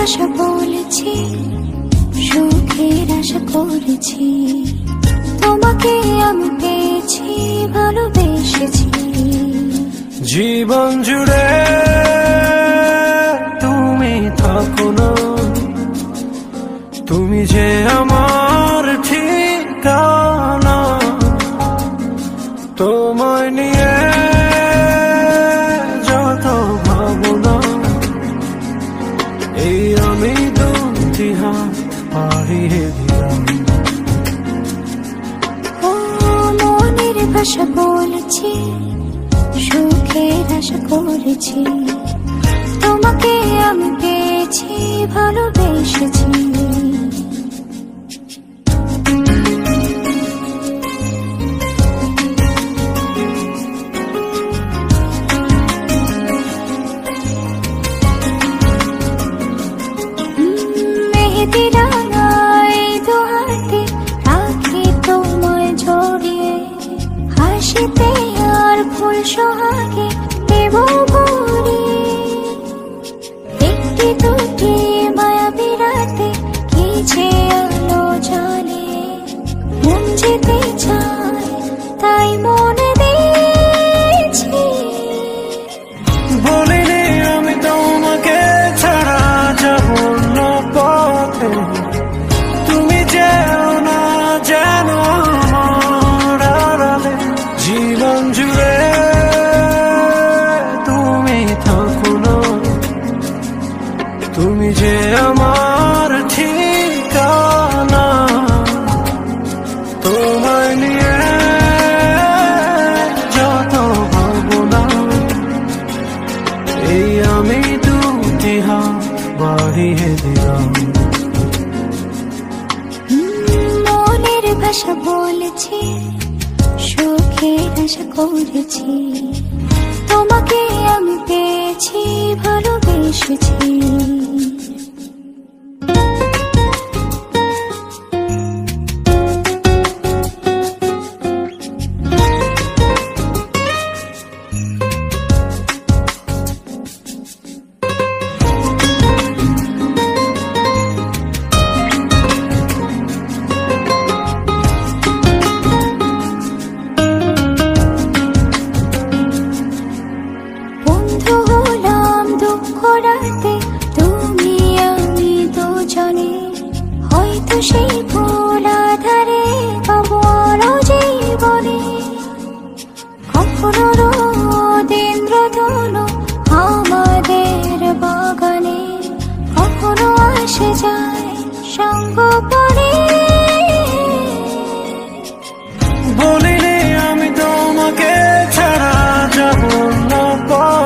ভাষা বলেছি, সুখের আশা করেছি, তোমাকে আমি পেয়েছি, ভালোবেসেছি। জীবন জুড়ে তুমি থাকো না, তুমি যে আমার ঠিকানা। তোমায় নিয়ে যত ভাবনা, এই আমি দুটি হাত বাড়িয়ে দিলাম। ও মনের ভাষা বলেছি, সুখের আশা করেছি, তোমাকে আমি পেয়েছি, ভালোবেসেছি। মেহেদি রাঙায় দু হাতে রাখি তোমায় জড়িয়ে, হাসিতে আর ফুল সোহাগে দেব ভরিয়ে। একটি দুটি মায়াবী রাতে কি যে আলো জ্বালিয়ে, মন যেতে চায় তাই মনে দিয়েছি। বলিনি আমি তোমাকে ছাড়া যাব না পথে, তুমি যেও না যেন আমার আড়ালে। জীবন জুড়ে তুমি থাকো না, তুমি যে আমার ঠিকানা। তোমায় নিয়ে যত ভাবনা, এই আমি দুটি হাত বাড়িয়ে দিলাম। মনের ভাষা বলেছি, সুখের আশা করেছি, তোমাকে আমি পেয়েছি, ভালোবেসেছি। বন্ধু হলাম দুঃখ রাতে, তুমি আমি দুজনে, হয়তো সেই ফুল আধারে পাবো আরো জীবনে। কখনো রোদ ইন্দ্রধনু আমাদের বাগানে, কখনো আসে যায় সঙ্গ পরে। বলিনি আমি তোমাকে ছাড়া যাব না পথে,